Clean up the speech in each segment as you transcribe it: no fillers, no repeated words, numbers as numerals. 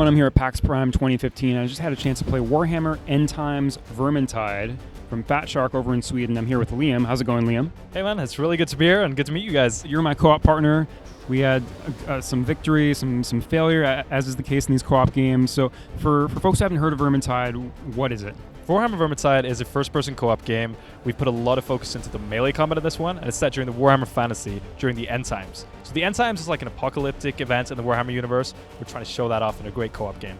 everyone. I'm here at PAX Prime 2015. I just had a chance to play Warhammer End Times Vermintide from Fat Shark over in Sweden. I'm here with Liam. How's it going, Liam? Hey man, it's really good to be here and good to meet you guys. You're my co-op partner. We had some victory, some failure, as is the case in these co-op games. So for folks who haven't heard of Vermintide, what is it? Warhammer Vermintide is a first-person co-op game. We've put a lot of focus into the melee combat in this one, and it's set during the Warhammer Fantasy, during the End Times. So the End Times is like an apocalyptic event in the Warhammer universe. We're trying to show that off in a great co-op game.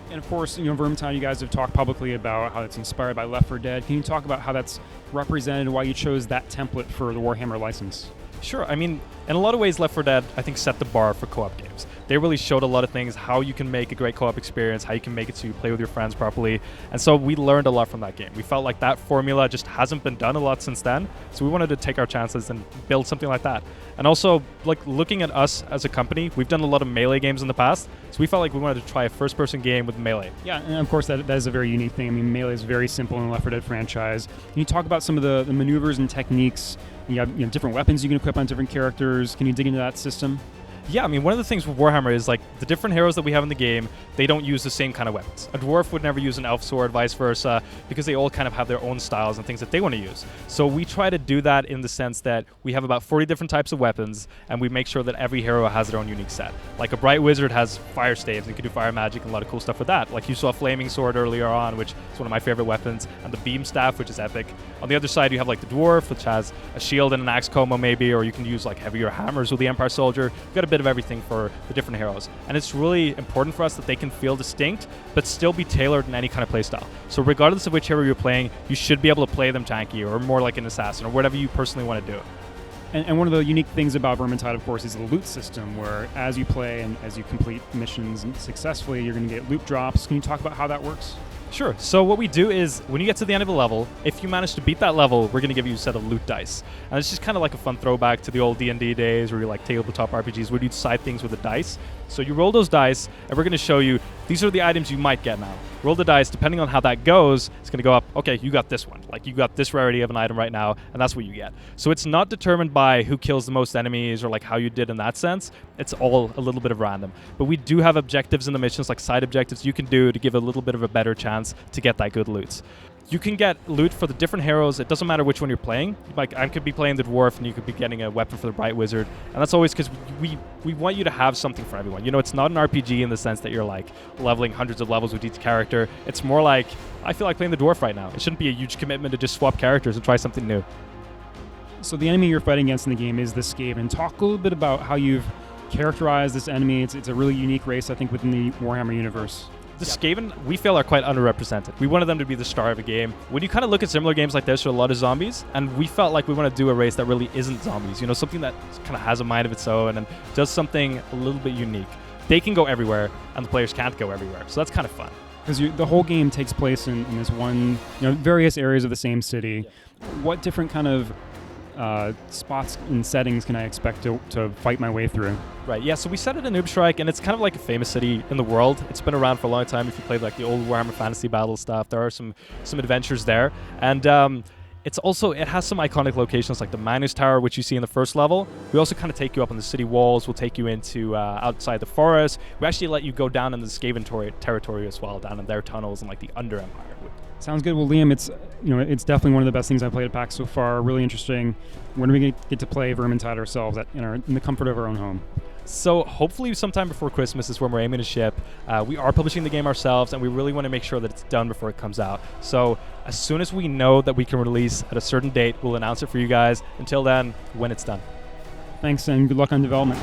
And of course, Vermintide, you guys have talked publicly about how it's inspired by Left 4 Dead. Can you talk about how that's represented and why you chose that template for the Warhammer license? Sure. I mean, in a lot of ways, Left 4 Dead, I think, set the bar for co-op games. They really showed a lot of things, how you can make a great co-op experience, how you can make it so you play with your friends properly. And so we learned a lot from that game. We felt like that formula just hasn't been done a lot since then. So we wanted to take our chances and build something like that. And also, like, looking at us as a company, we've done a lot of melee games in the past. So we felt like we wanted to try a first-person game with melee. Yeah, and of course, that is a very unique thing. I mean, melee is very simple in the Left 4 Dead franchise. Can you talk about some of the maneuvers and techniques? You have different weapons you can equip on different characters. Can you dig into that system? Yeah, I mean, one of the things with Warhammer is, like, the different heroes that we have in the game, they don't use the same kind of weapons. A dwarf would never use an elf sword, vice versa, because they all kind of have their own styles and things that they want to use. So we try to do that in the sense that we have about 40 different types of weapons, and we make sure that every hero has their own unique set. Like, a bright wizard has fire staves and can do fire magic and a lot of cool stuff with that. Like, you saw a flaming sword earlier on, which is one of my favorite weapons, and the beam staff, which is epic. On the other side, you have, like, the dwarf, which has a shield and an axe combo maybe, or you can use, like, heavier hammers with the Empire Soldier. You've got a bit of everything for the different heroes, and it's really important for us that they can feel distinct but still be tailored in any kind of playstyle. So regardless of which hero you're playing, you should be able to play them tanky or more like an assassin or whatever you personally want to do. And one of the unique things about Vermintide, of course, is the loot system, where as you play and as you complete missions successfully, you're going to get loot drops. Can you talk about how that works? Sure. So what we do is, when you get to the end of a level, if you manage to beat that level, we're going to give you a set of loot dice. And it's just kind of like a fun throwback to the old D&D days where you like tabletop RPGs where you decide things with the dice. So you roll those dice, and we're going to show you, these are the items you might get now. Roll the dice, depending on how that goes, it's going to go up, okay, you got this one. Like, you got this rarity of an item right now, and that's what you get. So it's not determined by who kills the most enemies or like how you did in that sense. It's all a little bit of random. But we do have objectives in the missions, like side objectives you can do to give a little bit of a better chance to get that good loot. You can get loot for the different heroes. It doesn't matter which one you're playing. Like, I could be playing the dwarf and you could be getting a weapon for the bright wizard. And that's always because we want you to have something for everyone. It's not an RPG in the sense that you're like leveling hundreds of levels with each character. It's more like, I feel like playing the dwarf right now. It shouldn't be a huge commitment to just swap characters and try something new. So the enemy you're fighting against in the game is the Skaven. Talk a little bit about how you've characterized this enemy. It's a really unique race, I think, within the Warhammer universe. The Skaven, we feel, are quite underrepresented. We wanted them to be the star of a game. When you kind of look at similar games like this, there are a lot of zombies, and we felt like we want to do a race that really isn't zombies. Something that kind of has a mind of its own and does something a little bit unique. They can go everywhere, and the players can't go everywhere, so that's kind of fun. Because the whole game takes place in this one, various areas of the same city. Yeah. What different kind of spots and settings can I expect to fight my way through? Right, yeah, so we set it in Noobstrike, and it's kind of like a famous city in the world. It's been around for a long time. If you played like the old Warhammer Fantasy Battle stuff, there are some adventures there. And it has some iconic locations like the Manus Tower, which you see in the first level. We also kind of take you up on the city walls. We'll take you into outside the forest. We actually let you go down in the Skaven territory as well, down in their tunnels and like the Under Empire. Sounds good. Well, Liam, it's definitely one of the best things I've played at PAX so far. Really interesting. When are we going to get to play Vermintide ourselves in the comfort of our own home? So hopefully sometime before Christmas is when we're aiming to ship. We are publishing the game ourselves, and we really want to make sure that it's done before it comes out. So as soon as we know that we can release at a certain date, we'll announce it for you guys. Until then, when it's done. Thanks, and good luck on development.